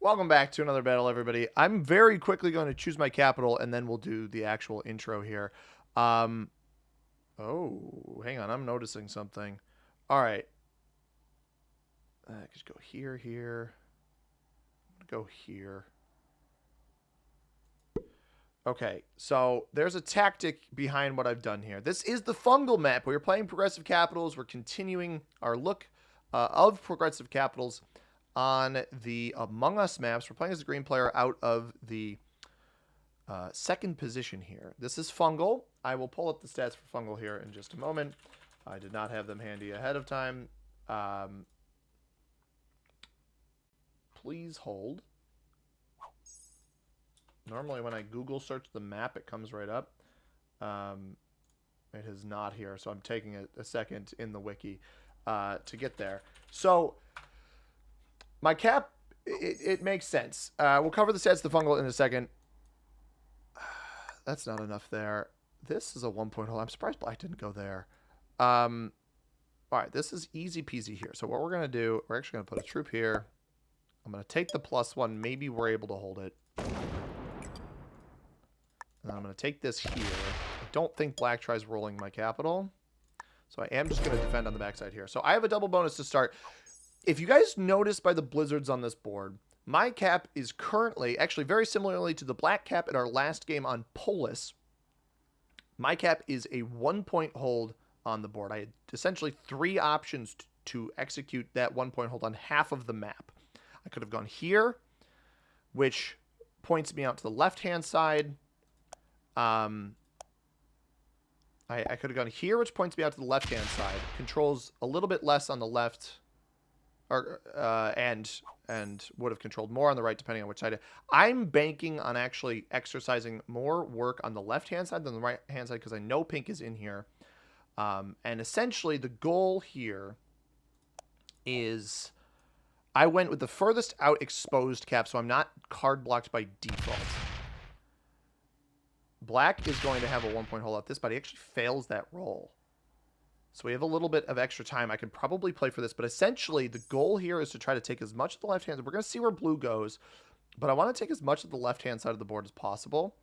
Welcome back to another battle, everybody. I'm very quickly going to choose my capital, and then we'll do the actual intro here. Oh, hang on. I'm noticing something. All right. Just go here, here. I'm going to go here. Okay, so there's a tactic behind what I've done here. This is the fungal map. We're playing progressive capitals. We're continuing our look of progressive capitals on the Among Us maps. We're playing as a green player out of the second position here. This is fungal. I will pull up the stats for fungal here in just a moment. I did not have them handy ahead of time. Please hold. Normally when I Google search the map, it comes right up. It is not here, so I'm taking a second in the wiki to get there. So my cap, it makes sense. We'll cover the stats of the fungal in a second. That's not enough there. This is a 1-point hole. I'm surprised black didn't go there. All right, this is easy peasy here. So what we're going to do, we're actually going to put a troop here. I'm going to take the +1. Maybe we're able to hold it. And I'm going to take this here. I don't think black tries rolling my capital. So I am just going to defend on the backside here. So I have a double bonus to start. If you guys notice by the blizzards on this board, my cap is currently, actually very similarly to the black cap in our last game on Polis, my cap is a 1-point hold on the board. I had essentially 3 options to execute that 1-point hold on half of the map. I could have gone here, which points me out to the left-hand side. I could have gone here, which points me out to the left-hand side. Controls a little bit less on the left, or and would have controlled more on the right, depending on which side. I'm banking on actually exercising more work on the left-hand side than the right-hand side because I know pink is in here. And essentially, the goal here is I went with the furthest out exposed cap, so I'm not card blocked by default. Black is going to have a 1-point hold at this, but he actually fails that roll. So we have a little bit of extra time. I could probably play for this, but essentially the goal here is to try to take as much of the left hand. We're going to see where blue goes, but I want to take as much of the left-hand side of the board as possible.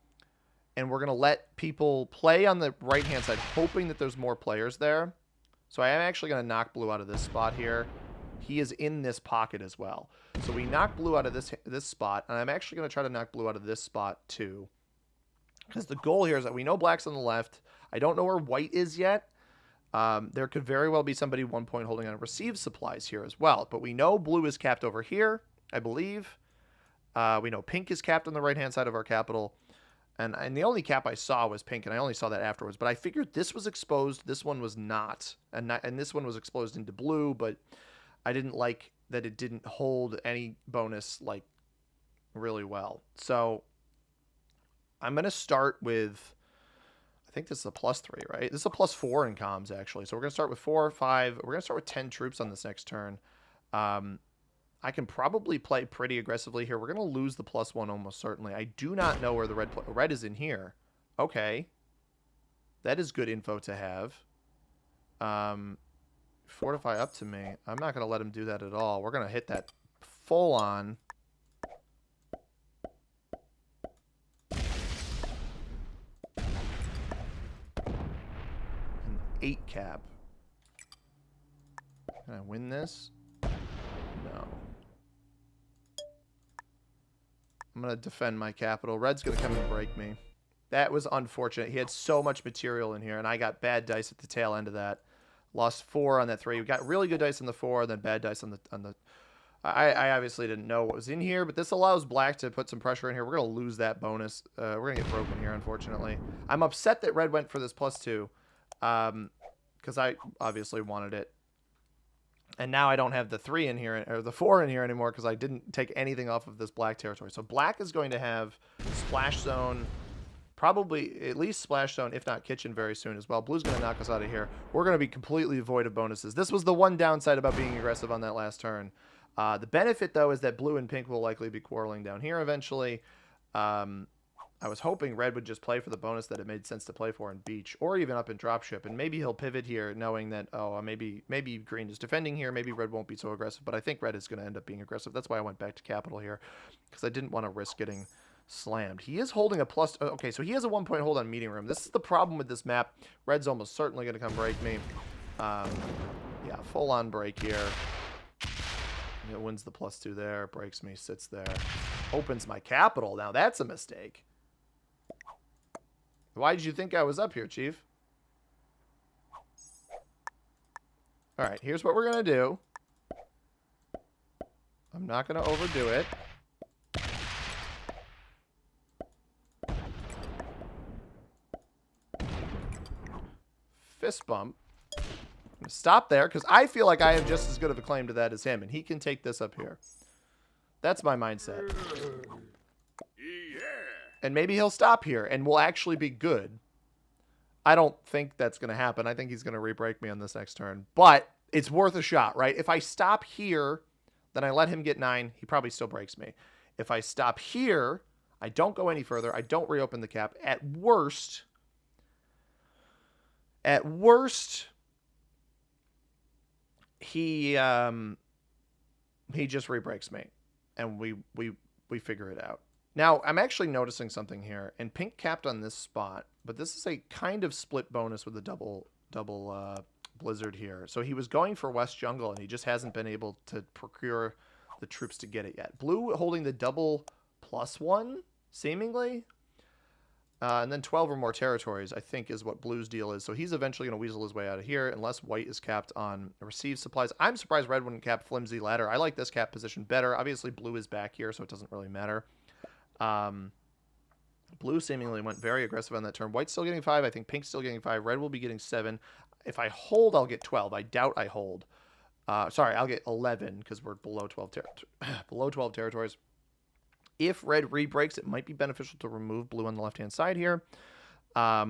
And we're going to let people play on the right-hand side, hoping that there's more players there. So I am actually going to knock blue out of this spot here. He is in this pocket as well. So we knock blue out of this spot, and I'm actually going to try to knock blue out of this spot too. Because the goal here is that we know black's on the left. I don't know where white is yet. There could very well be somebody 1-point holding on receive supplies here as well. But we know blue is capped over here, I believe. We know pink is capped on the right-hand side of our capital. And the only cap I saw was pink, and I only saw that afterwards. But I figured this was exposed. This one was not. And this one was exposed into blue, but I didn't like that it didn't hold any bonus like really well. So I'm going to start with, I think this is a +3, right? This is a +4 in comms, actually. So we're going to start with 4 or 5. We're going to start with 10 troops on this next turn. I can probably play pretty aggressively here. We're going to lose the +1 almost certainly. I do not know where the red is in here. Okay. That is good info to have. Fortify up to me. I'm not going to let him do that at all. We're going to hit that full on. An 8 cap. Can I win this? No. I'm going to defend my capital. Red's going to come and break me. That was unfortunate. He had so much material in here, and I got bad dice at the tail end of that. Lost 4 on that 3. We got really good dice on the 4, then bad dice on the. I obviously didn't know what was in here, but this allows black to put some pressure in here. We're going to lose that bonus. We're going to get broken here, unfortunately. I'm upset that red went for this +2, because I obviously wanted it. And now I don't have the 3 in here, or the 4 in here anymore, because I didn't take anything off of this black territory. So black is going to have splash zone, probably at least splash zone, if not kitchen, very soon as well. Blue's going to knock us out of here. We're going to be completely void of bonuses. This was the one downside about being aggressive on that last turn. The benefit, though, is that blue and pink will likely be quarreling down here eventually. I was hoping red would just play for the bonus that it made sense to play for in beach, or even up in dropship, and maybe he'll pivot here knowing that, oh, maybe green is defending here, maybe red won't be so aggressive, but I think red is going to end up being aggressive. That's why I went back to capital here, because I didn't want to risk getting slammed. He is holding a plus... Okay, so he has a 1-point hold on meeting room. This is the problem with this map. Red's almost certainly going to come break me. Yeah, full-on break here. It wins the +2 there, breaks me, sits there. Opens my capital. Now that's a mistake. Why did you think I was up here, Chief? All right, here's what we're going to do. I'm not going to overdo it. Fist bump. I'm going to stop there because I feel like I have just as good of a claim to that as him, and he can take this up here. That's my mindset. And maybe he'll stop here and we'll actually be good. I don't think that's going to happen. I think he's going to re-break me on this next turn. But it's worth a shot, right? If I stop here, then I let him get 9. He probably still breaks me. If I stop here, I don't go any further. I don't reopen the cap. At worst, he just re-breaks me. And we figure it out. Now, I'm actually noticing something here, and pink capped on this spot, but this is a kind of split bonus with a double blizzard here. So he was going for West Jungle, and he just hasn't been able to procure the troops to get it yet. Blue holding the double +1, seemingly. And then 12 or more territories, I think, is what Blue's deal is. So he's eventually going to weasel his way out of here, unless white is capped on received supplies. I'm surprised red wouldn't cap flimsy ladder. I like this cap position better. Obviously, blue is back here, so it doesn't really matter. Blue seemingly went very aggressive on that turn. White's still getting 5. I think pink's still getting 5. Red will be getting 7. If I hold, I'll get 12. I doubt I hold. Sorry, I'll get 11 because we're below 12 territories. If red re-breaks, it might be beneficial to remove blue on the left-hand side here. I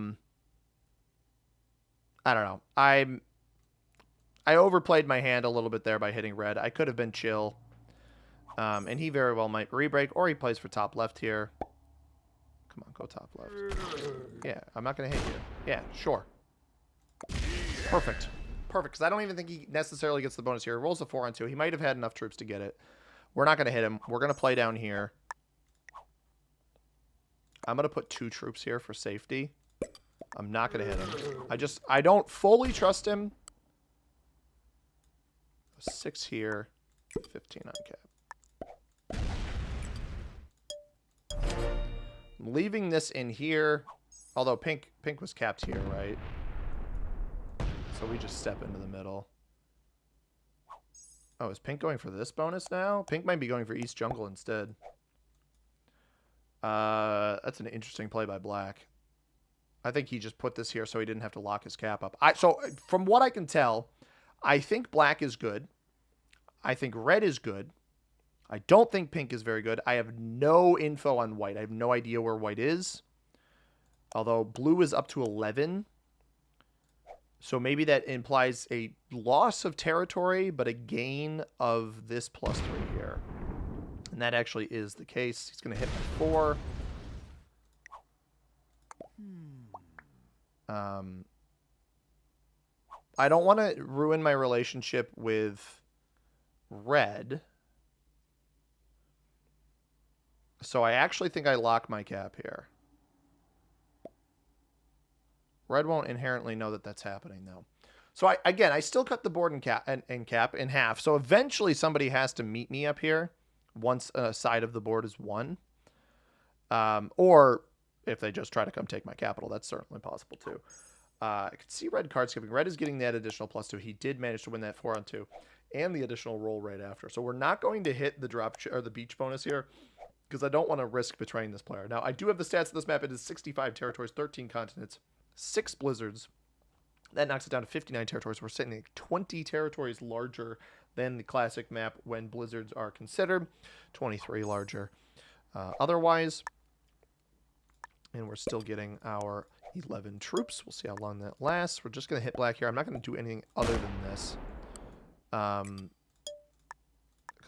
don't know. I overplayed my hand a little bit there by hitting red. I could have been chill. And he very well might re-break, or he plays for top left here. Come on, go top left. Yeah, I'm not going to hit you. Yeah, sure. Perfect. Perfect, because I don't even think he necessarily gets the bonus here. He rolls a 4 on 2. He might have had enough troops to get it. We're not going to hit him. We're going to play down here. I'm going to put 2 troops here for safety. I'm not going to hit him. I don't fully trust him. 6 here. 15 on cap. I'm leaving this in here. Although pink was capped here, right? So we just step into the middle. Oh, is pink going for this bonus now? Pink might be going for East Jungle instead. That's an interesting play by black. I think he just put this here so he didn't have to lock his cap up. So from what I can tell, I think black is good. I think red is good. I don't think pink is very good. I have no info on white. I have no idea where white is. Although blue is up to 11. So maybe that implies a loss of territory, but a gain of this +3 here. And that actually is the case. He's going to hit my 4. I don't want to ruin my relationship with red. So I actually think I lock my cap here. Red won't inherently know that that's happening, though. So I still cut the board and cap in half. So eventually somebody has to meet me up here once a side of the board is won. Or if they just try to come take my capital, that's certainly possible too. I can see red card skipping. Red is getting that additional +2. He did manage to win that 4 on 2 and the additional roll right after. So we're not going to hit the drop or the beach bonus here because I don't want to risk betraying this player. Now, I do have the stats of this map. It is 65 territories, 13 continents, 6 blizzards. That knocks it down to 59 territories. We're sitting at 20 territories larger than the classic map when blizzards are considered. 23 larger otherwise. And we're still getting our 11 troops. We'll see how long that lasts. We're just going to hit black here. I'm not going to do anything other than this. Because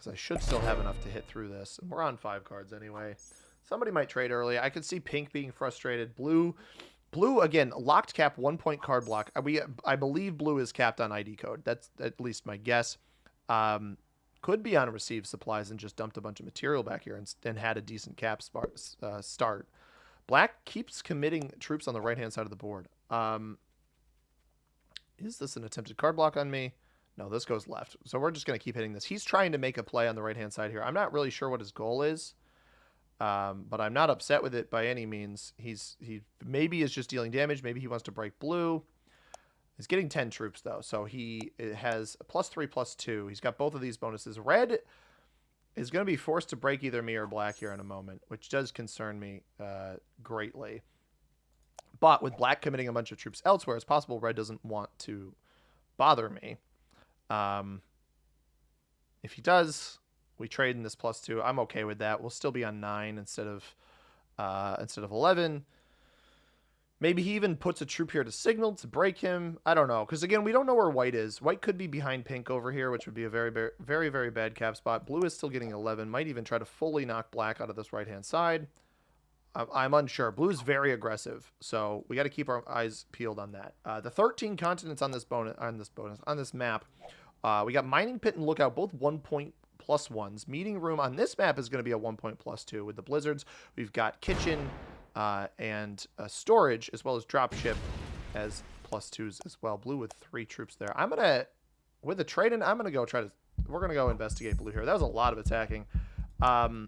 I should still have enough to hit through this. And we're on 5 cards anyway. Somebody might trade early. I could see pink being frustrated. Blue, again, locked cap 1 point card block. I believe blue is capped on ID code. That's at least my guess. Could be on received supplies and just dumped a bunch of material back here and had a decent cap start. Black keeps committing troops on the right-hand side of the board. Is this an attempted card block on me? No, this goes left. So we're just going to keep hitting this. He's trying to make a play on the right-hand side here. I'm not really sure what his goal is, but I'm not upset with it by any means. He maybe is just dealing damage. Maybe he wants to break blue. He's getting 10 troops, though, so he has a +3, +2. He's got both of these bonuses. Red is going to be forced to break either me or black here in a moment, which does concern me greatly. But with black committing a bunch of troops elsewhere, it's possible red doesn't want to bother me. If he does, we trade in this +2. I'm okay with that. We'll still be on 9 instead of 11. Maybe he even puts a troop here to signal to break him. I don't know. Because, again, we don't know where white is. White could be behind pink over here, which would be a very, very, very bad cap spot. Blue is still getting 11. Might even try to fully knock black out of this right-hand side. I'm unsure. Blue is very aggressive, so we got to keep our eyes peeled on that. The 13 continents on this map, we got mining pit and lookout, both 1 point +1s. Meeting room on this map is going to be a 1 point +2 with the blizzards. We've got kitchen and storage as well as dropship as +2s as well. Blue with 3 troops there. I'm gonna, with the trade in, I'm gonna go we're gonna go investigate blue here. That was a lot of attacking. Dropship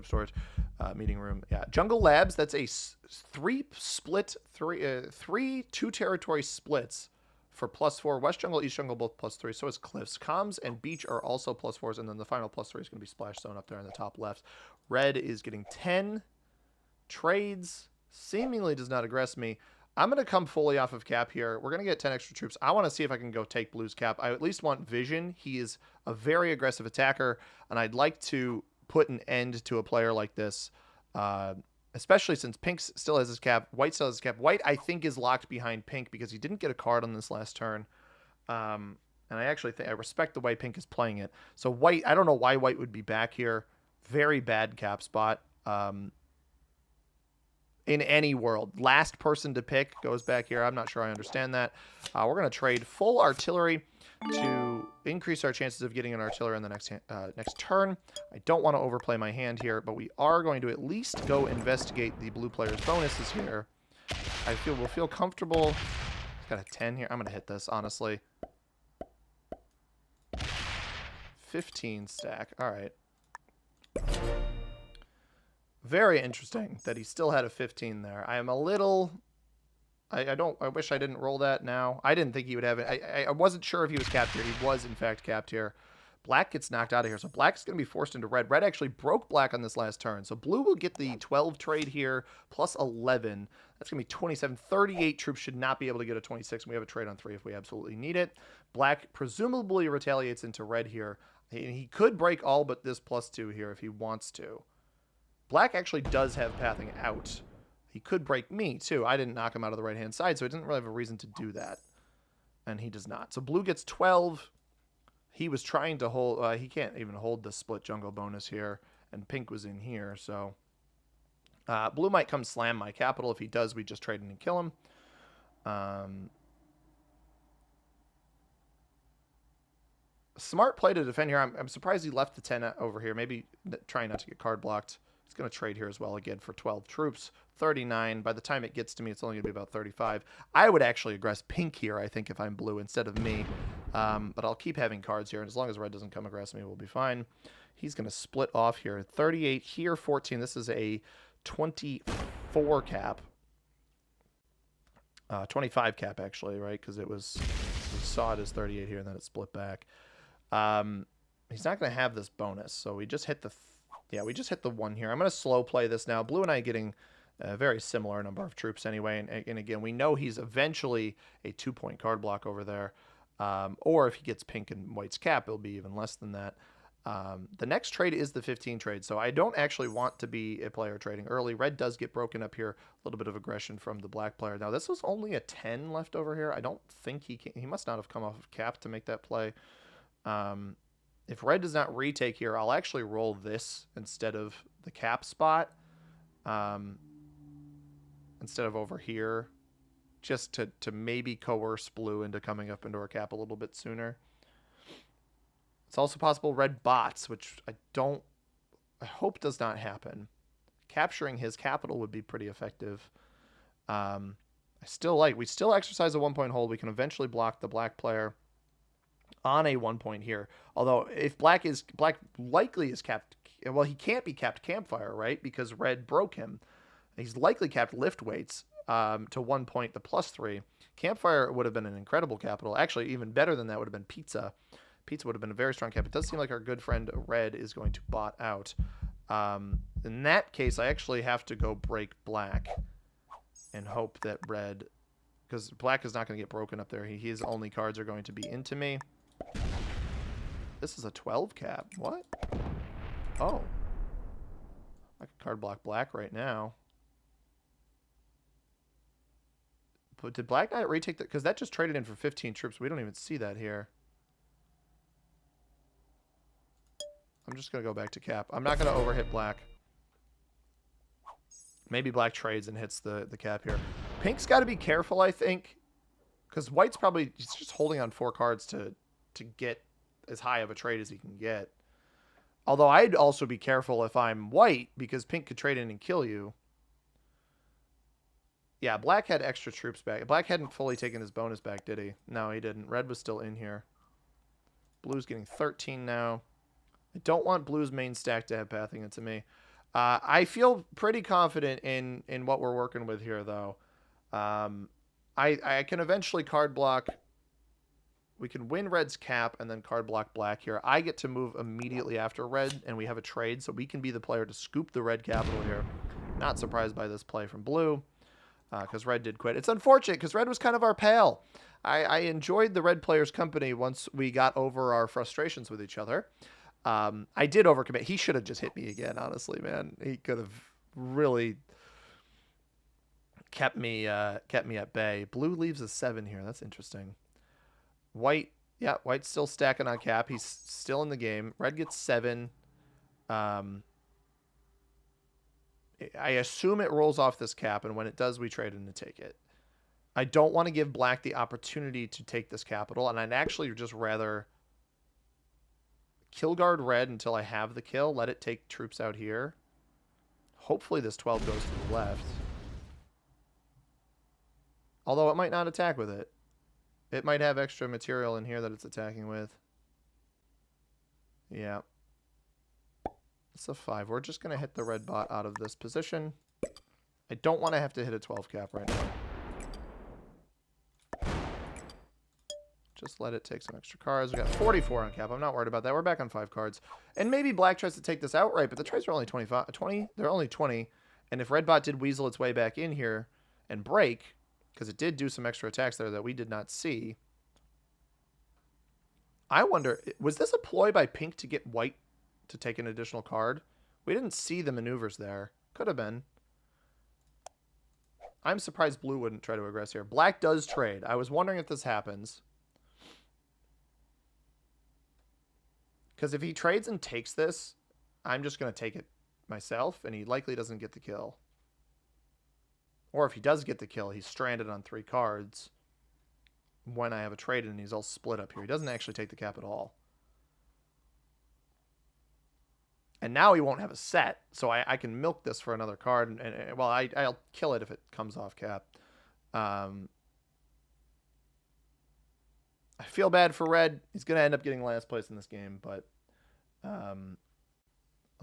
storage. Meeting room, yeah. Jungle Labs, that's a 3 2 territory splits for +4. West Jungle, East Jungle, both +3. So is Cliffs. Comms and Beach are also +4s, and then the final +3 is going to be Splash Zone up there in the top left. Red is getting 10 trades. Seemingly does not aggress me. I'm going to come fully off of cap here. We're going to get 10 extra troops. I want to see if I can go take blue's cap. I at least want vision. He is a very aggressive attacker, and I'd like to put an end to a player like this, especially since pink still has his cap, white still has his cap. White, I think, is locked behind pink because he didn't get a card on this last turn. And I actually think I respect the way pink is playing it. So white, I don't know why white would be back here. Very bad cap spot. In any world, last person to pick goes back here. I'm not sure I understand that. We're going to trade full artillery to increase our chances of getting an artillery on the next turn. I don't want to overplay my hand here, but we are going to at least go investigate the blue player's bonuses here. We'll feel comfortable. It's got a 10 here. I'm going to hit this, honestly. 15 stack. All right. Very interesting that he still had a 15 there. I am a little... I wish I didn't roll that now. I didn't think he would have it. I wasn't sure if he was capped here. He was, in fact, capped here. Black gets knocked out of here. So black is going to be forced into red. Red actually broke black on this last turn. So blue will get the 12 trade here, plus 11. That's going to be 27. 38 troops should not be able to get a 26. And we have a trade on 3 if we absolutely need it. Black presumably retaliates into red here. He could break all but this +2 here if he wants to. Black actually does have pathing out. He could break me, too. I didn't knock him out of the right-hand side, so he doesn't really have a reason to do that. And he does not. So blue gets 12. He was trying to hold... he can't even hold the split jungle bonus here. And pink was in here, so... blue might come slam my capital. If he does, we just trade in and kill him. Smart play to defend here. I'm surprised he left the 10 over here. Maybe trying not to get card blocked. He's going to trade here as well again for 12 troops. 39. By the time it gets to me, it's only going to be about 35. I would actually aggress pink here, I think, if I'm blue instead of me. But I'll keep having cards here, and as long as red doesn't come aggress me, we'll be fine. He's going to split off here. 38 here, 14. This is a 24 cap. 25 cap, actually, right? Because we saw it as 38 here, and then it split back. He's not going to have this bonus, so we just hit the... we just hit the 1 here. I'm going to slow play this now. Blue and I getting a very similar number of troops anyway. And again, we know he's eventually a 2-point card block over there. Or if he gets pink and white's cap, it'll be even less than that. The next trade is the 15 trade. So I don't actually want to be a player trading early. Red does get broken up here. A little bit of aggression from the black player. Now, this was only a 10 left over here. I don't think he must not have come off of cap to make that play. If red does not retake here, I'll actually roll this instead of the cap spot instead of over here, just to maybe coerce blue into coming up into our cap a little bit sooner. It's also possible red bots, which I hope does not happen. Capturing his capital would be pretty effective. We still exercise a 1-point hold. We can eventually block the black player on a 1 point here. Although if black likely is capped, well, he can't be capped campfire, right? Because red broke him. He's likely capped lift weights to 1 point, the +3. Campfire would have been an incredible capital. Actually, even better than that would have been pizza. Pizza would have been a very strong cap. It does seem like our good friend red is going to bot out. In that case, I actually have to go break black and hope that red, because black is not going to get broken up there. His only cards are going to be into me. This is a 12 cap. What? Oh. I could card block black right now. But did Black Knight retake that? Because that just traded in for 15 troops. We don't even see that here. I'm just going to go back to cap. I'm not going to overhit black. Maybe black trades and hits the cap here. Pink's got to be careful, I think. Because white's probably just holding on 4 cards to get as high of a trade as he can get. Although I'd also be careful if I'm white, because pink could trade in and kill you. Yeah, black had extra troops back. Black hadn't fully taken his bonus back, did he? No, he didn't. Red was still in here. Blue's getting 13 now. I don't want blue's main stack to have pathing into me. I feel pretty confident in what we're working with here, though. I can eventually card block. We can win red's cap and then card block black here. I get to move immediately after red, and we have a trade, so we can be the player to scoop the red capital here. Not surprised by this play from blue, because red did quit. It's unfortunate, because red was kind of our pal. I enjoyed the red player's company once we got over our frustrations with each other. I did overcommit. He should have just hit me again, honestly, man. He could have really kept me at bay. Blue leaves a 7 here. That's interesting. White, yeah, white's still stacking on cap. He's still in the game. Red gets 7. I assume it rolls off this cap, and when it does, we trade in to take it. I don't want to give black the opportunity to take this capital, and I'd actually just rather kill guard red until I have the kill. Let it take troops out here. Hopefully this 12 goes to the left. Although it might not attack with it. It might have extra material in here that it's attacking with. Yeah. It's a 5. We're just going to hit the red bot out of this position. I don't want to have to hit a 12 cap right now. Just let it take some extra cards. We got 44 on cap. I'm not worried about that. We're back on 5 cards. And maybe black tries to take this outright, but the trades are only 20. They're only 20. And if red bot did weasel its way back in here and break, because it did do some extra attacks there that we did not see. I wonder, was this a ploy by pink to get white to take an additional card? We didn't see the maneuvers there. Could have been. I'm surprised blue wouldn't try to aggress here. Black does trade. I was wondering if this happens. Because if he trades and takes this, I'm just going to take it myself, and he likely doesn't get the kill. Or if he does get the kill, he's stranded on 3 cards when I have a trade and he's all split up here. He doesn't actually take the cap at all. And now he won't have a set, so I can milk this for another card. And well, I'll kill it if it comes off cap. I feel bad for red. He's going to end up getting last place in this game, but I'll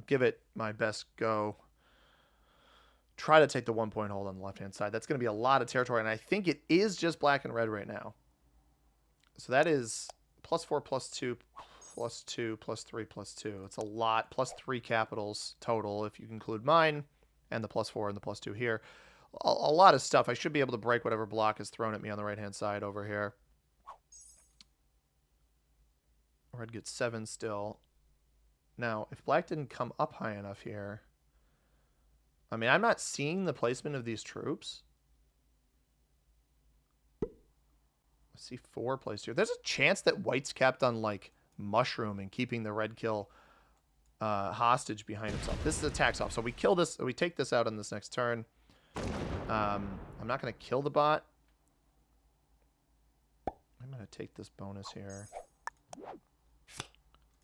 give it my best go. Try to take the 1-point hold on the left-hand side. That's going to be a lot of territory, and I think it is just black and red right now. So that is +4, +2, +2, +3, +2. It's a lot. +3 capitals total if you include mine, and the +4 and the +2 here. A lot of stuff. I should be able to break whatever block is thrown at me on the right-hand side over here. Red gets 7 still. Now, if black didn't come up high enough here... I mean, I'm not seeing the placement of these troops. I see 4 placed here. There's a chance that white's kept on, like, mushroom and keeping the red kill hostage behind himself. This is a tax off. So we kill this. We take this out on this next turn. I'm not going to kill the bot. I'm going to take this bonus here.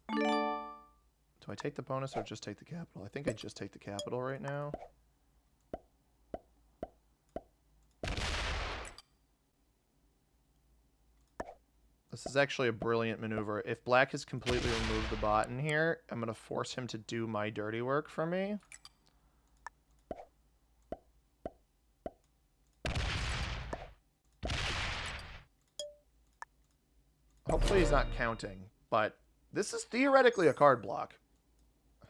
Do I take the bonus or just take the capital? I think I just take the capital right now. This is actually a brilliant maneuver. If black has completely removed the bot in here, I'm going to force him to do my dirty work for me. Hopefully he's not counting, but this is theoretically a card block.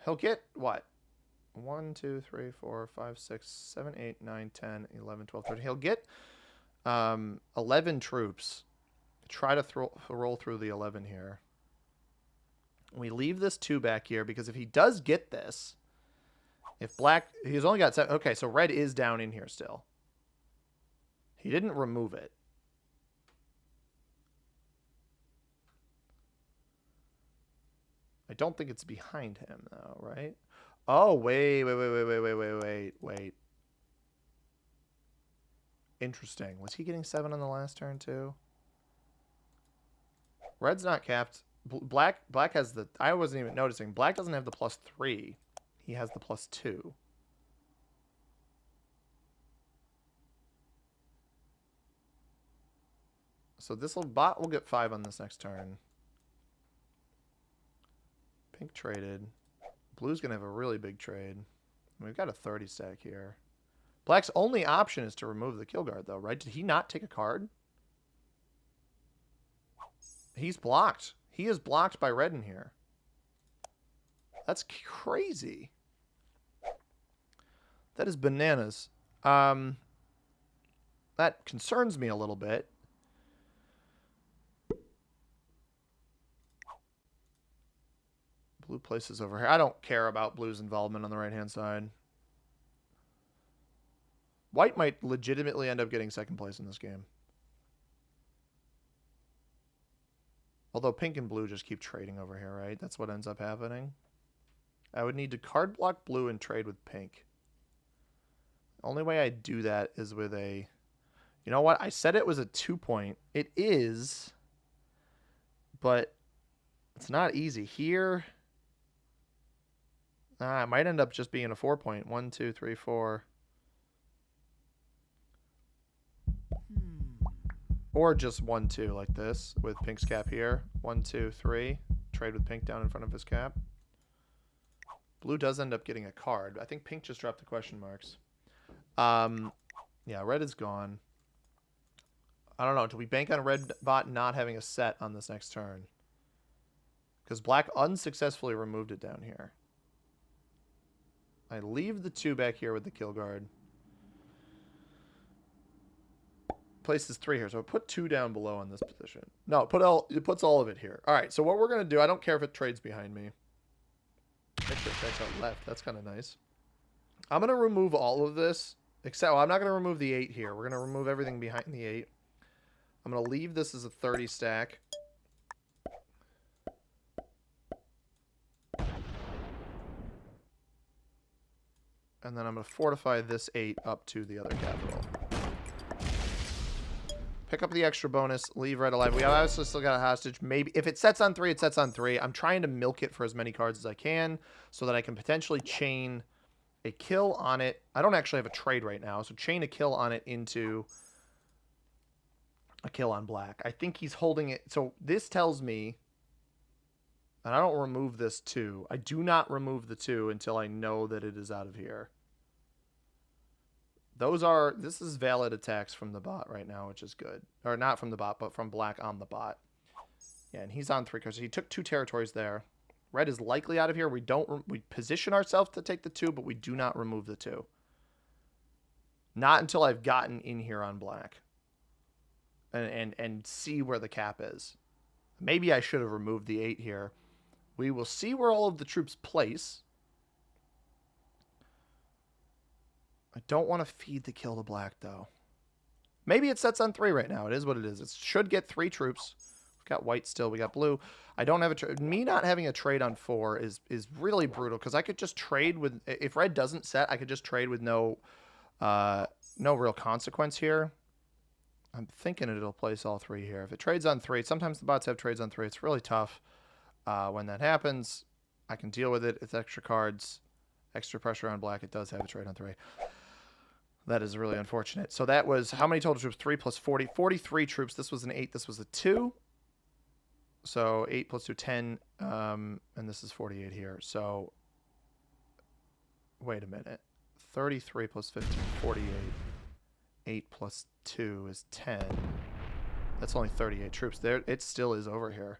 He'll get, what? 1, 2, 3, 4, 5, 6, 7, 8, 9, 10, 11, 12, 13. He'll get 11 troops. Try to roll through the 11 here. We leave this 2 back here because if he does get this, if black, he's only got 7. Okay, so red is down in here still. He didn't remove it. I don't think it's behind him though, right? Oh, wait. Interesting. Was he getting 7 on the last turn too? Red's not capped. Black has the... I wasn't even noticing. Black doesn't have the +3. He has the +2. So this bot will get 5 on this next turn. Pink traded. Blue's going to have a really big trade. We've got a 30 stack here. Black's only option is to remove the kill guard though, right? Did he not take a card? He's blocked. He is blocked by red in here. That's crazy. That is bananas. That concerns me a little bit. Blue places over here. I don't care about blue's involvement on the right-hand side. White might legitimately end up getting second place in this game. Although pink and blue just keep trading over here, right? That's what ends up happening. I would need to card block blue and trade with pink. The only way I do that is with a... You know what? I said it was a 2-point. It is. But it's not easy. Here... it might end up just being a 4-point. 1, 2, 3, 4... Or just 1, 2 like this with pink's cap here. 1, 2, 3. Trade with pink down in front of his cap. Blue does end up getting a card. I think pink just dropped the question marks. Yeah, red is gone. I don't know. Do we bank on red bot not having a set on this next turn? Because black unsuccessfully removed it down here. I leave the 2 back here with the kill guard. Places 3 here, so I put 2 down below on this position. No, it puts all of it here. All right, so what we're gonna do, I don't care if it trades behind me. Actually, it trades out left. That's kind of nice. I'm gonna remove all of this, except I'm not gonna remove the 8 here. We're gonna remove everything behind the 8. I'm gonna leave this as a 30 stack. And then I'm gonna fortify this 8 up to the other capital. Pick up the extra bonus, leave red alive. We obviously still got a hostage. Maybe if it sets on 3, it sets on 3. I'm trying to milk it for as many cards as I can so that I can potentially chain a kill on it. I don't actually have a trade right now, so chain a kill on it into a kill on black. I think he's holding it. So this tells me, and I don't remove this 2. I do not remove the 2 until I know that it is out of here. This is valid attacks from the bot right now, which is good. Or not from the bot, but from black on the bot. Yeah, and he's on 3 cards. So he took 2 territories there. Red is likely out of here. We position ourselves to take the 2, but we do not remove the 2. Not until I've gotten in here on black. And see where the cap is. Maybe I should have removed the 8 here. We will see where all of the troops place. I don't want to feed the kill to black, though. Maybe it sets on 3 right now. It is what it is. It should get 3 troops. We've got white still. We got blue. I don't have a me not having a trade on 4 is really brutal because I could just trade with, if red doesn't set, I could just trade with no real consequence here. I'm thinking it'll place all 3 here. If it trades on 3, sometimes the bots have trades on 3. It's really tough when that happens. I can deal with it. It's extra cards, extra pressure on black. It does have a trade on 3. That is really unfortunate. So that was, how many total troops? 3 plus 40. 43 troops. This was an 8. This was a 2. So 8 plus 2, 10. And this is 48 here. So, wait a minute. 33 plus 15, 48. 8 plus 2 is 10. That's only 38 troops. There, it still is over here.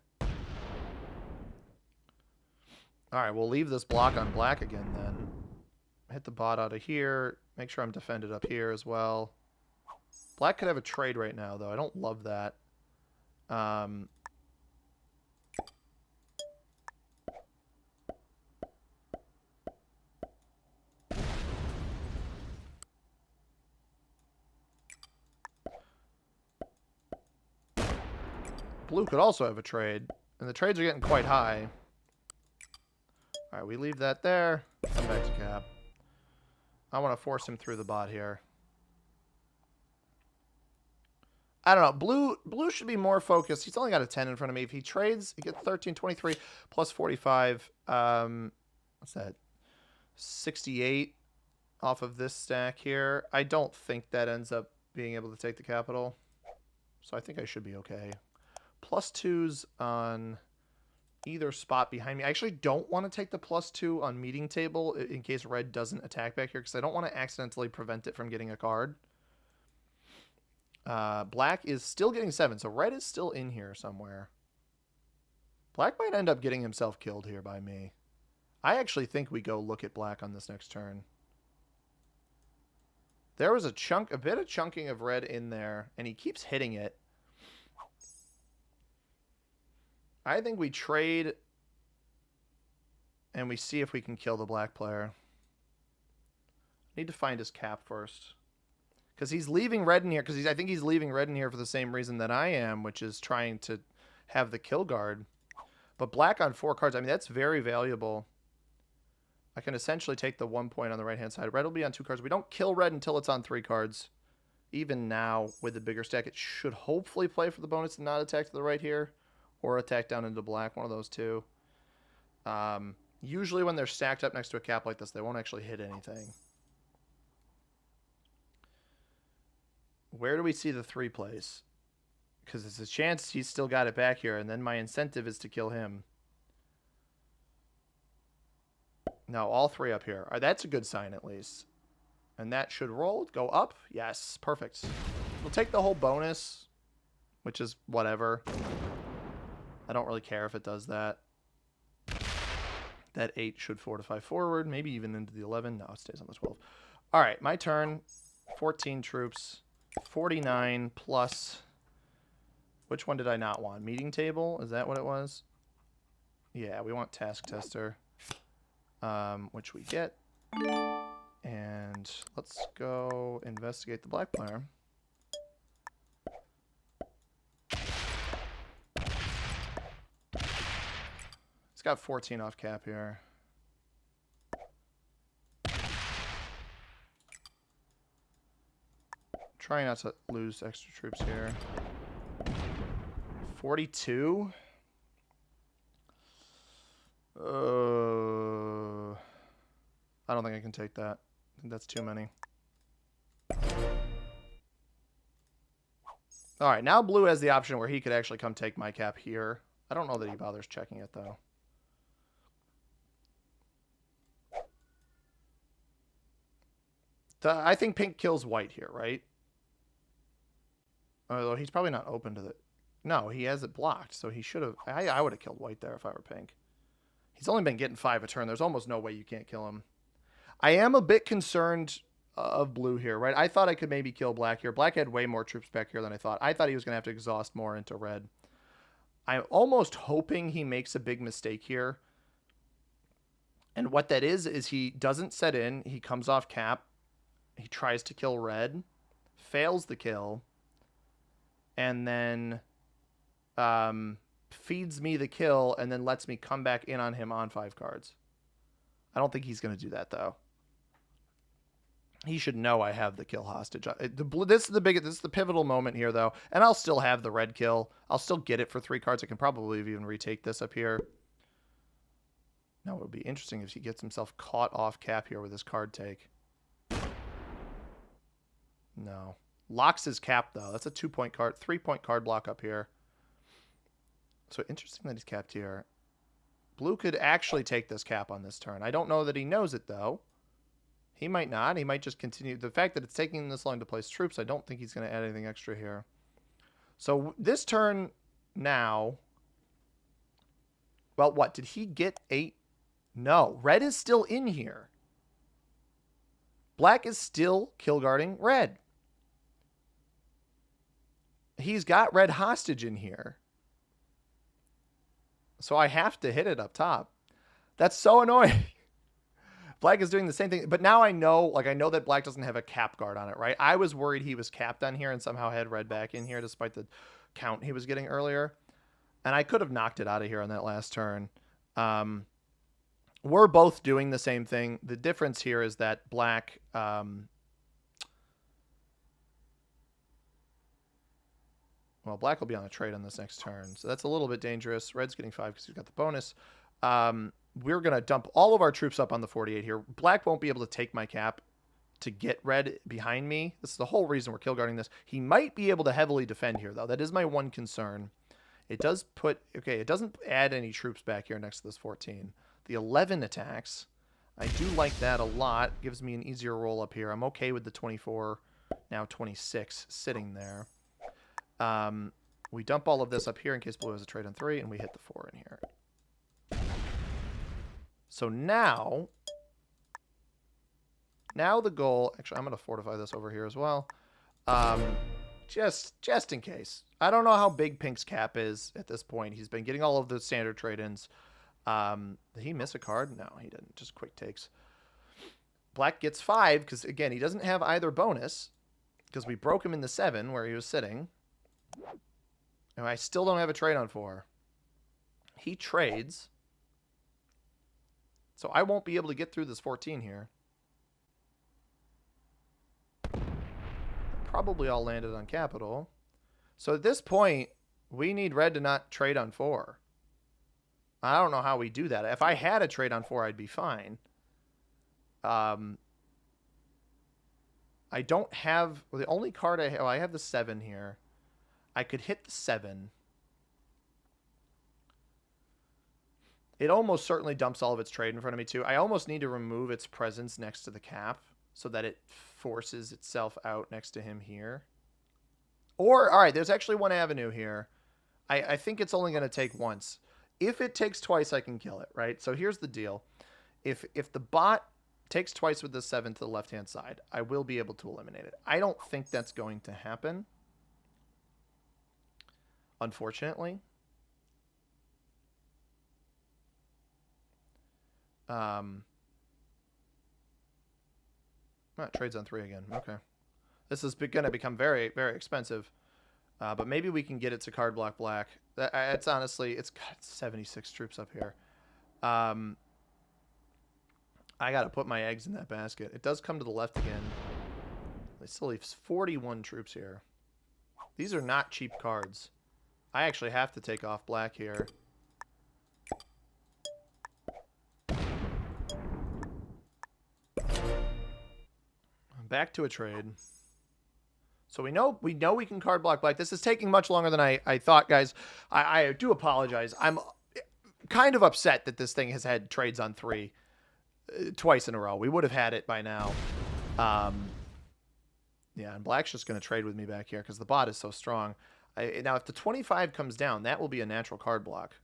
All right, we'll leave this block on black again then. Hit the bot out of here. Make sure I'm defended up here as well. Black could have a trade right now, though. I don't love that. Blue could also have a trade, and the trades are getting quite high. All right, we leave that there. Come back to cap. I want to force him through the bot here. I don't know. Blue should be more focused. He's only got a 10 in front of me. If he trades, he gets 13, 23, plus 45. What's that? 68 off of this stack here. I don't think that ends up being able to take the capital. So I think I should be okay. Plus 2s on either spot behind me. I actually don't want to take the plus 2 on meeting table in case red doesn't attack back here because I don't want to accidentally prevent it from getting a card. Black is still getting 7, so red is still in here somewhere. Black might end up getting himself killed here by me. I actually think we go look at black on this next turn. There was a bit of chunking of red in there, and he keeps hitting it. I think we trade and we see if we can kill the black player. Need to find his cap first. Because he's leaving red in here. Because I think he's leaving red in here for the same reason that I am, which is trying to have the kill guard. But black on 4 cards, I mean, that's very valuable. I can essentially take the 1 point on the right-hand side. Red will be on 2 cards. We don't kill red until it's on 3 cards. Even now, with the bigger stack, it should hopefully play for the bonus and not attack to the right here. Or attack down into black, one of those two. Usually when they're stacked up next to a cap like this, they won't actually hit anything. Where do we see the 3 place? Because there's a chance he's still got it back here, and then my incentive is to kill him. No, all 3 up here. That's a good sign, at least. And that should roll. Go up. Yes, perfect. We'll take the whole bonus, which is whatever. I don't really care if it does that. That 8 should fortify forward, maybe even into the 11. No, it stays on the 12. All right, my turn. 14 troops. 49 plus... Which one did I not want? Meeting table? Is that what it was? Yeah, we want task tester. Which we get. And let's go investigate the black player. It's got 14 off cap here. Trying not to lose extra troops here. 42? I don't think I can take that. I think that's too many. Alright, now blue has the option where he could actually come take my cap here. I don't know that he bothers checking it, though. I think pink kills white here, right? Although he's probably not open to the... No, he has it blocked, so he should have... I would have killed white there if I were pink. He's only been getting 5 a turn. There's almost no way you can't kill him. I am a bit concerned of blue here, right? I thought I could maybe kill black here. Black had way more troops back here than I thought. I thought he was going to have to exhaust more into red. I'm almost hoping he makes a big mistake here. And what that is he doesn't set in. He comes off cap. He tries to kill red. Fails the kill. And then feeds me the kill and then lets me come back in on him on 5 cards. I don't think he's going to do that, though. He should know I have the kill hostage. This is the pivotal moment here, though. And I'll still have the red kill. I'll still get it for 3 cards. I can probably even retake this up here. Now, it would be interesting if he gets himself caught off cap here with his card take. No. Locks his cap, though. That's a 2-point card, 3-point card block up here. So interesting that he's capped here. Blue could actually take this cap on this turn. I don't know that he knows it, though. He might not. He might just continue. The fact that it's taking this long to place troops, I don't think he's going to add anything extra here. So this turn now... Well, what? Did he get 8? No. Red is still in here. Black is still kill guarding red. He's got red hostage in here. So I have to hit it up top. That's so annoying. Black is doing the same thing. But now I know, I know that black doesn't have a cap guard on it, right? I was worried he was capped on here and somehow had red back in here despite the count he was getting earlier. And I could have knocked it out of here on that last turn. We're both doing the same thing. The difference here is that black... well, black will be on a trade on this next turn. So that's a little bit dangerous. Red's getting 5 because he's got the bonus. We're going to dump all of our troops up on the 48 here. Black won't be able to take my cap to get red behind me. This is the whole reason we're kill guarding this. He might be able to heavily defend here, though. That is my one concern. It does put... Okay, it doesn't add any troops back here next to this 14. The 11 attacks. I do like that a lot. Gives me an easier roll up here. I'm okay with the 24, now 26, sitting there. We dump all of this up here in case blue has a trade on 3, and we hit the 4 in here. So now the goal... Actually, I'm going to fortify this over here as well. Just in case. I don't know how big Pink's cap is at this point. He's been getting all of the standard trade-ins. Did he miss a card? No, he didn't. Just quick takes. Black gets 5 because, again, he doesn't have either bonus because we broke him in the 7 where he was sitting. And I still don't have a trade on 4. He trades. So I won't be able to get through this 14 here. Probably all landed on capital. So at this point, we need red to not trade on 4. I don't know how we do that. If I had a trade on 4, I'd be fine. I don't have... Well, the only card I have... Oh, I have the 7 here. I could hit the 7. It almost certainly dumps all of its trade in front of me, too. I almost need to remove its presence next to the cap so that it forces itself out next to him here. Or, all right, there's actually one avenue here. I think it's only going to take once. If it takes twice, I can kill it, right? So here's the deal. If the bot takes twice with the 7 to the left-hand side, I will be able to eliminate it. I don't think that's going to happen, unfortunately. Trades on 3 again. Okay. This is going to become very, very expensive. But maybe we can get it to card block black. It's honestly, it's got 76 troops up here. I got to put my eggs in that basket. It does come to the left again. It still leaves 41 troops here. These are not cheap cards. I actually have to take off black here. Back to a trade. So we know we can card block black. This is taking much longer than I thought, guys. I do apologize. I'm kind of upset that this thing has had trades on 3 twice in a row. We would have had it by now. Yeah, and black's just going to trade with me back here because the bot is so strong. Now, if the 25 comes down, that will be a natural card block.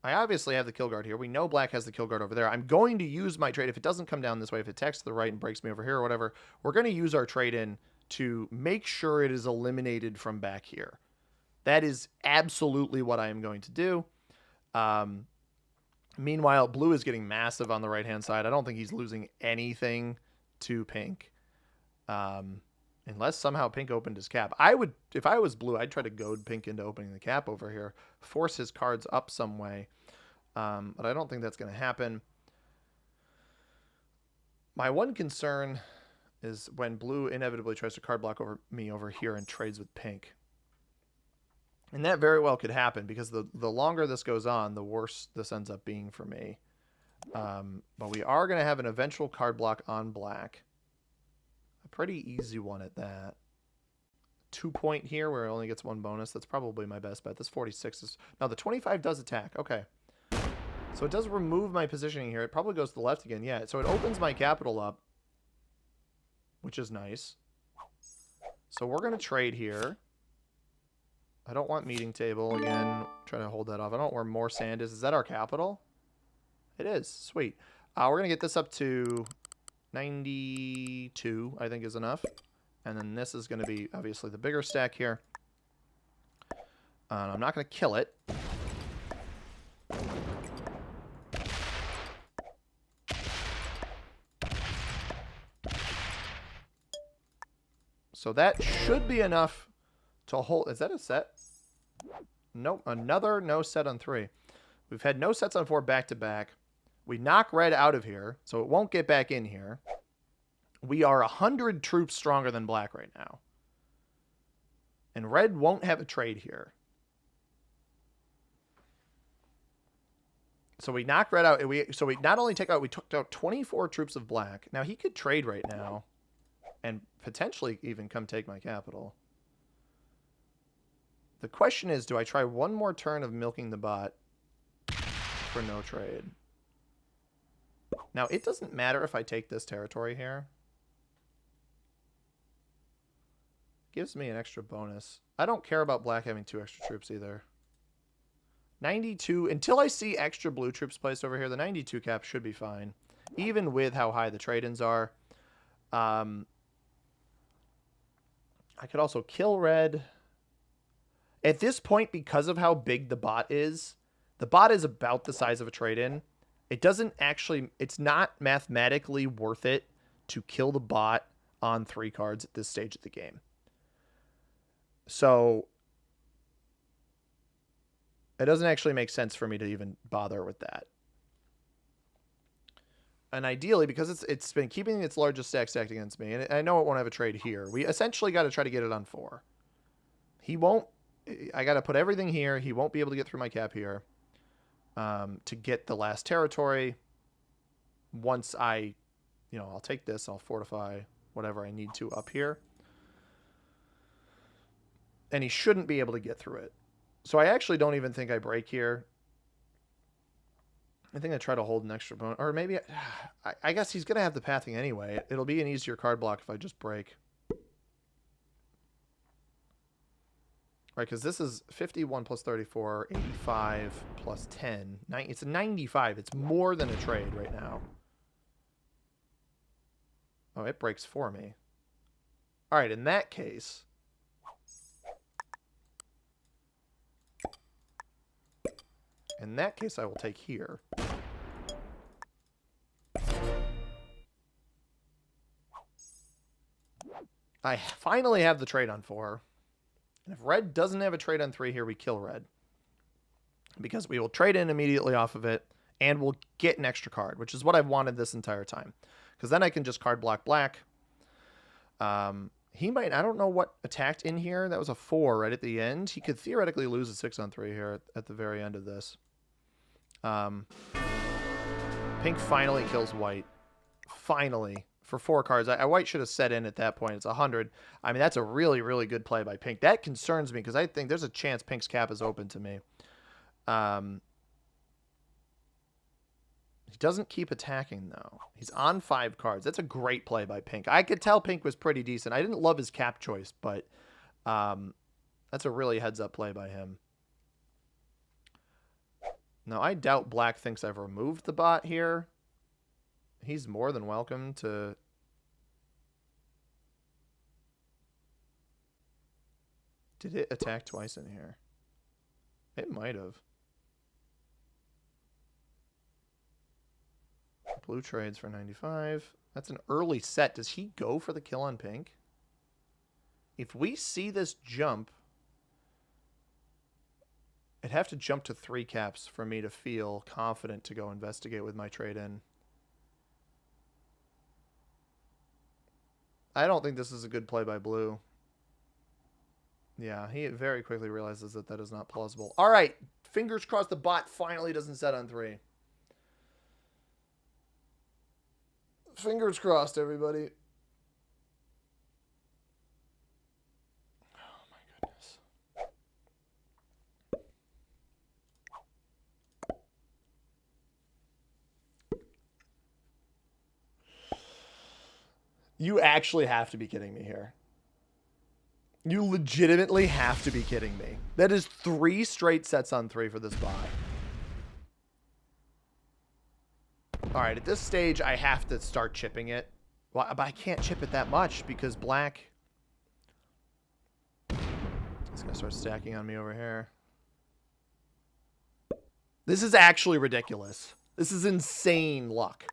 I obviously have the kill guard here. We know black has the kill guard over there. I'm going to use my trade. If it doesn't come down this way, if it attacks to the right and breaks me over here or whatever, we're going to use our trade in to make sure it is eliminated from back here. That is absolutely what I am going to do. Meanwhile, blue is getting massive on the right-hand side. I don't think he's losing anything to pink. Unless somehow pink opened his cap. I would, if I was blue, I'd try to goad pink into opening the cap over here. Force his cards up some way. But I don't think that's going to happen. My one concern is when blue inevitably tries to card block over me over here and trades with pink. And that very well could happen because the longer this goes on, the worse this ends up being for me. But we are going to have an eventual card block on black. A pretty easy one at that. 2 point here where it only gets 1 bonus. That's probably my best bet. This 46 is... Now, the 25 does attack. Okay. So it does remove my positioning here. It probably goes to the left again. Yeah, so it opens my capital up, which is nice. So we're going to trade here. I don't want meeting table again. Trying to hold that off. I don't know where more sand is. Is that our capital? It is. Sweet. We're going to get this up to 92, I think is enough. And then this is going to be obviously the bigger stack here. I'm not going to kill it. So that should be enough to hold. Is that a set? Nope. Another no set on 3. We've had no sets on 4 back to back. We knock red out of here, so it won't get back in here. We are 100 troops stronger than black right now. And red won't have a trade here. So we knock red out. So we not only we took out 24 troops of black. Now he could trade right now. And potentially even come take my capital. The question is, do I try one more turn of milking the bot for no trade? Now, it doesn't matter if I take this territory here. Gives me an extra bonus. I don't care about black having 2 extra troops either. 92, until I see extra blue troops placed over here, the 92 cap should be fine. Even with how high the trade-ins are. I could also kill red. At this point, because of how big the bot is about the size of a trade-in. It doesn't actually, it's not mathematically worth it to kill the bot on 3 cards at this stage of the game. So it doesn't actually make sense for me to even bother with that. And ideally, because it's been keeping its largest stack stacked against me, and I know it won't have a trade here, we essentially got to try to get it on 4. He won't... I got to put everything here. He won't be able to get through my cap here to get the last territory. Once I'll take this, I'll fortify whatever I need to up here. And he shouldn't be able to get through it. So I actually don't even think I break here. I think I try to hold an extra bonus. Or maybe... I guess he's going to have the pathing anyway. It'll be an easier card block if I just break. Right, because this is 51 plus 34, 85 plus 10. It's a 95. It's more than a trade right now. Oh, it breaks for me. All right, in that case... I will take here. I finally have the trade on 4. And if red doesn't have a trade on 3 here, we kill red. Because we will trade in immediately off of it, and we'll get an extra card, which is what I've wanted this entire time. Because then I can just card block black. He might... I don't know what attacked in here. That was a 4 right at the end. He could theoretically lose a 6 on 3 here at the very end of this. Pink finally kills white. Finally. For 4 cards. White should have set in at that point. It's 100. I mean, that's a really, really good play by pink. That concerns me because I think there's a chance pink's cap is open to me. He doesn't keep attacking, though. He's on 5 cards. That's a great play by pink. I could tell pink was pretty decent. I didn't love his cap choice, but that's a really heads-up play by him. Now, I doubt black thinks I've removed the bot here. He's more than welcome to... Did it attack twice in here? It might have. Blue trades for 95. That's an early set. Does he go for the kill on pink? If we see this jump, I'd have to jump to 3 caps for me to feel confident to go investigate with my trade in. I don't think this is a good play by blue. Yeah, he very quickly realizes that that is not plausible. All right, fingers crossed the bot finally doesn't set on 3. Fingers crossed, everybody. Oh, my goodness. You actually have to be kidding me here. You legitimately have to be kidding me. That is 3 straight sets on 3 for this bot. All right, at this stage, I have to start chipping it. Well, but I can't chip it that much because black is going to start stacking on me over here. This is actually ridiculous. This is insane luck.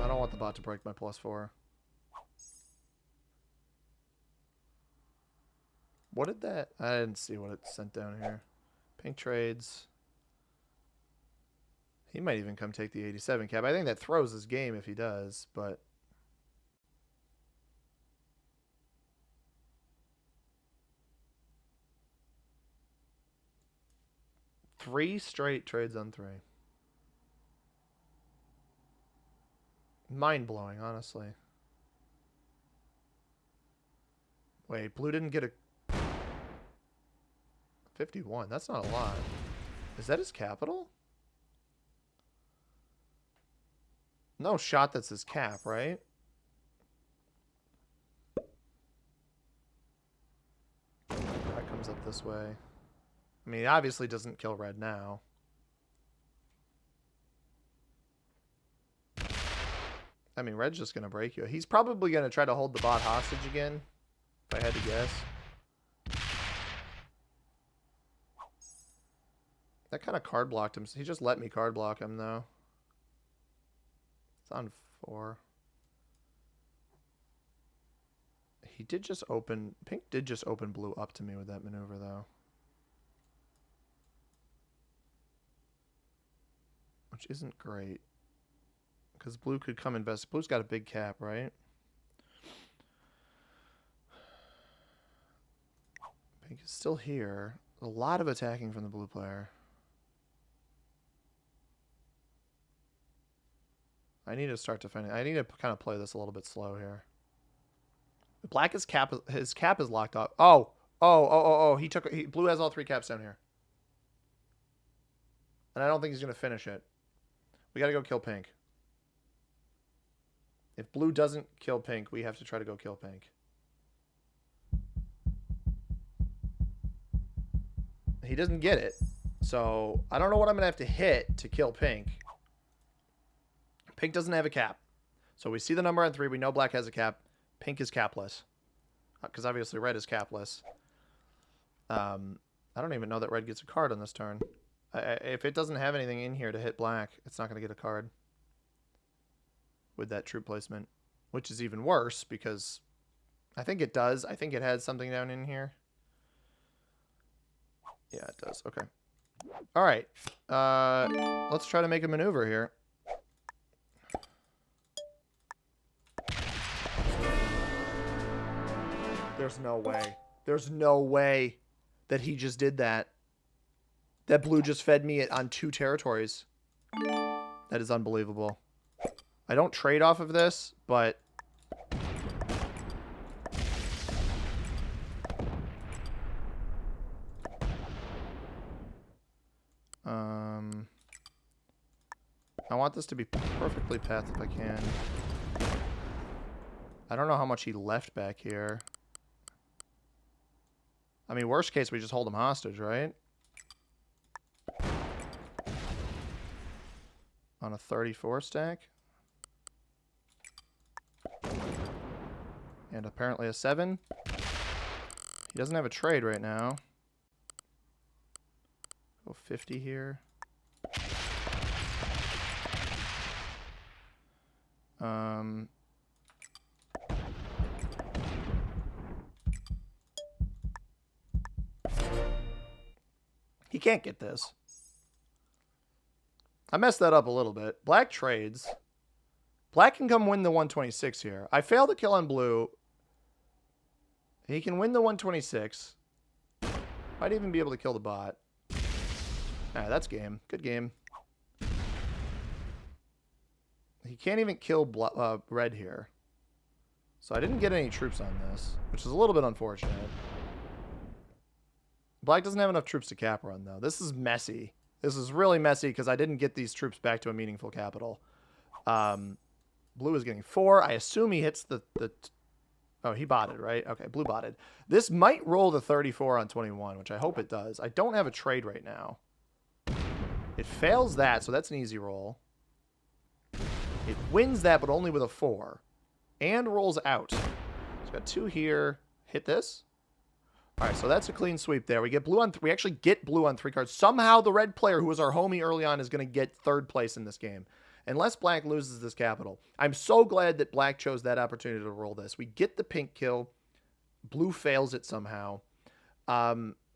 I don't want the bot to break my +4. What did that... I didn't see what it sent down here. Pink trades. He might even come take the 87 cap. I think that throws his game if he does, but... Three straight trades on 3. Mind-blowing, honestly. Wait, blue didn't get a... 51. That's not a lot. Is that his capital? No shot that's his cap, right? That comes up this way. I mean, he obviously doesn't kill red now. I mean, red's just going to break you. He's probably going to try to hold the bot hostage again, if I had to guess. That kind of card blocked him. He just let me card block him, though. It's on 4. He did just open... Pink did just open blue up to me with that maneuver, though. Which isn't great. Because blue could come invest. Blue's got a big cap, right? Pink is still here. A lot of attacking from the blue player. I need to start defending. I need to kind of play this a little bit slow here. Black is cap. His cap is locked up. Oh. He took. Blue has all 3 caps down here, and I don't think he's gonna finish it. We gotta go kill pink. If blue doesn't kill pink, we have to try to go kill pink. He doesn't get it, so I don't know what I'm gonna have to hit to kill pink. Pink doesn't have a cap. So we see the number on 3. We know black has a cap. Pink is capless. Because obviously red is capless. I don't even know that red gets a card on this turn. If it doesn't have anything in here to hit black, it's not going to get a card. With that troop placement. Which is even worse because I think it does. I think it has something down in here. Yeah, it does. Okay. Alright. Let's try to make a maneuver here. There's no way. There's no way that he just did that. That blue just fed me on 2 territories. That is unbelievable. I don't trade off of this, but... I want this to be perfectly pathed if I can. I don't know how much he left back here. I mean, worst case, we just hold him hostage, right? On a 34 stack. And apparently a 7. He doesn't have a trade right now. Go 50 here. He can't get this. I messed that up a little bit. Black trades. Black can come win the 126 here. I failed to kill on blue. He can win the 126. Might even be able to kill the bot. Alright, that's game. Good game. He can't even kill red here. So I didn't get any troops on this, which is a little bit unfortunate. Black doesn't have enough troops to cap run, though. This is messy. This is really messy because I didn't get these troops back to a meaningful capital. Blue is getting 4. I assume he hits the... Oh, he botted, right? Okay, blue botted. This might roll the 34 on 21, which I hope it does. I don't have a trade right now. It fails that, so that's an easy roll. It wins that, but only with a 4. And rolls out. So it's got 2 here. Hit this. All right, so that's a clean sweep there. We get blue on we actually get blue on 3 cards. Somehow the red player, who was our homie early on, is going to get 3rd place in this game. Unless black loses this capital. I'm so glad that black chose that opportunity to roll this. We get the pink kill. Blue fails it somehow.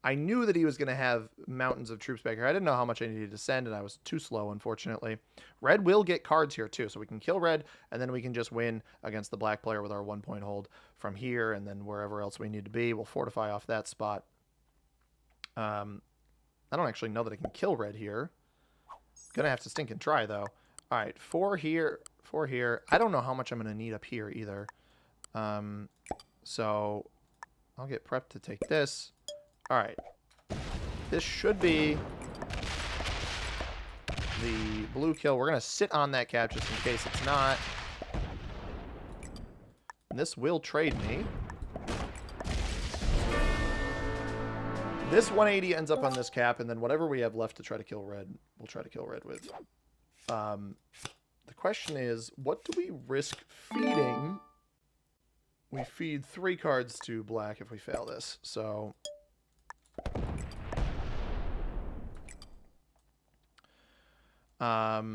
I knew that he was going to have mountains of troops back here. I didn't know how much I needed to send, and I was too slow, unfortunately. Red will get cards here, too, so we can kill red, and then we can just win against the black player with our 1-point hold from here, and then wherever else we need to be. We'll fortify off that spot. I don't actually know that I can kill red here. Gonna have to stink and try, though. All right, 4 here, 4 here. I don't know how much I'm going to need up here, either. So I'll get prepped to take this. All right, this should be the blue kill. We're going to sit on that cap just in case it's not. And this will trade me. This 180 ends up on this cap, and then whatever we have left to try to kill red, we'll try to kill red with. The question is, what do we risk feeding? We feed 3 cards to black if we fail this, so... yeah,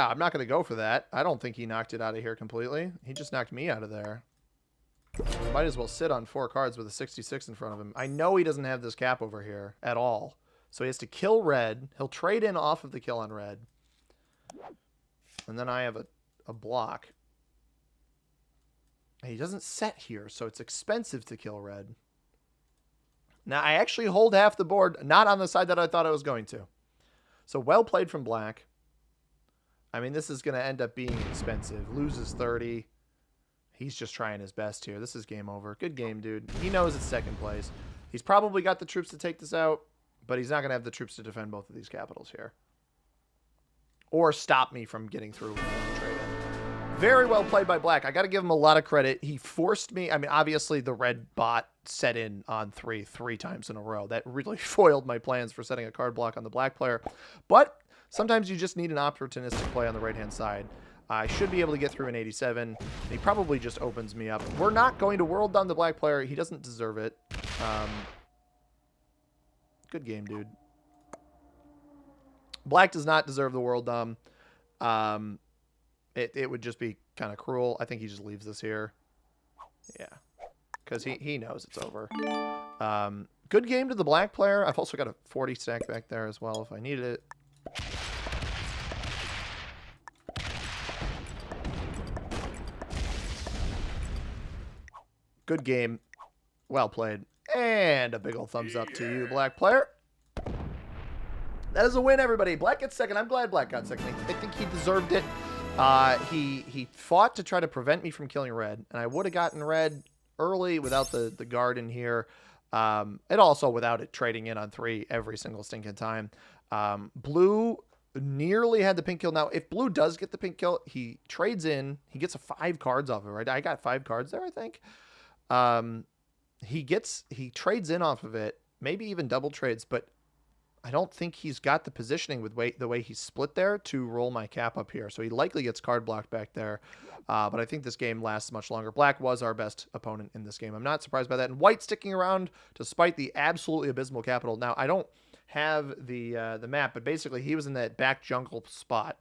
I'm not going to go for that. I don't think he knocked it out of here completely. He just knocked me out of there. Might as well sit on 4 cards with a 66 in front of him. I know he doesn't have this cap over here at all. So he has to kill red. He'll trade in off of the kill on red. And then I have a block. And he doesn't set here, so it's expensive to kill red. Now, I actually hold half the board, not on the side that I thought I was going to. So well played from black. I mean, this is going to end up being expensive. Loses 30. He's just trying his best here. This is game over. Good game, dude. He knows it's 2nd place. He's probably got the troops to take this out, but he's not going to have the troops to defend both of these capitals here. Or stop me from getting through with the trade in. Very well played by black. I got to give him a lot of credit. He forced me. I mean, obviously, the red bot set in on 3 times in a row. That really foiled my plans for setting a card block on the black player. But sometimes you just need an opportunistic play on the right-hand side. I should be able to get through an 87. He probably just opens me up. We're not going to world down the black player. He doesn't deserve it. Good game, dude. Black does not deserve the world dumb. It would just be kind of cruel. I think he just leaves this here. Yeah. Because he knows it's over. Good game to the black player. I've also got a 40 stack back there as well if I needed it. Good game. Well played. And a big old thumbs up to you, black player. That is a win, everybody. Black gets 2nd. I'm glad black got 2nd. I think he deserved it. He fought to try to prevent me from killing red, and I would have gotten red early without the guard in here. And also without it trading in on 3 every single stinking time. Blue nearly had the pink kill. Now, if blue does get the pink kill, he trades in. He gets 5 cards off of it, right? I got 5 cards there, I think. He trades in off of it, maybe even double trades, but I don't think he's got the positioning with the way he's split there to roll my cap up here. So he likely gets card blocked back there. But I think this game lasts much longer. Black was our best opponent in this game. I'm not surprised by that. And white sticking around despite the absolutely abysmal capital. Now, I don't have the map, but basically he was in that back jungle spot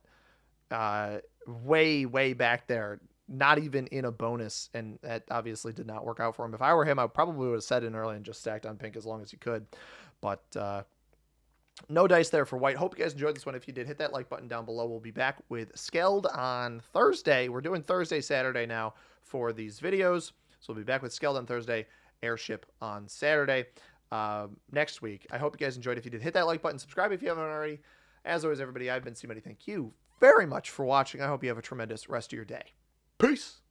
way back there. Not even in a bonus, and that obviously did not work out for him. If I were him, I probably would have set in early and just stacked on pink as long as he could. But no dice there for white. Hope you guys enjoyed this one. If you did, hit that like button down below. We'll be back with Skeld on Thursday. We're doing Thursday, Saturday now for these videos. So we'll be back with Skeld on Thursday, Airship on Saturday next week. I hope you guys enjoyed. If you did, hit that like button. Subscribe if you haven't already. As always, everybody, I've been C-Money. Thank you very much for watching. I hope you have a tremendous rest of your day. Peace.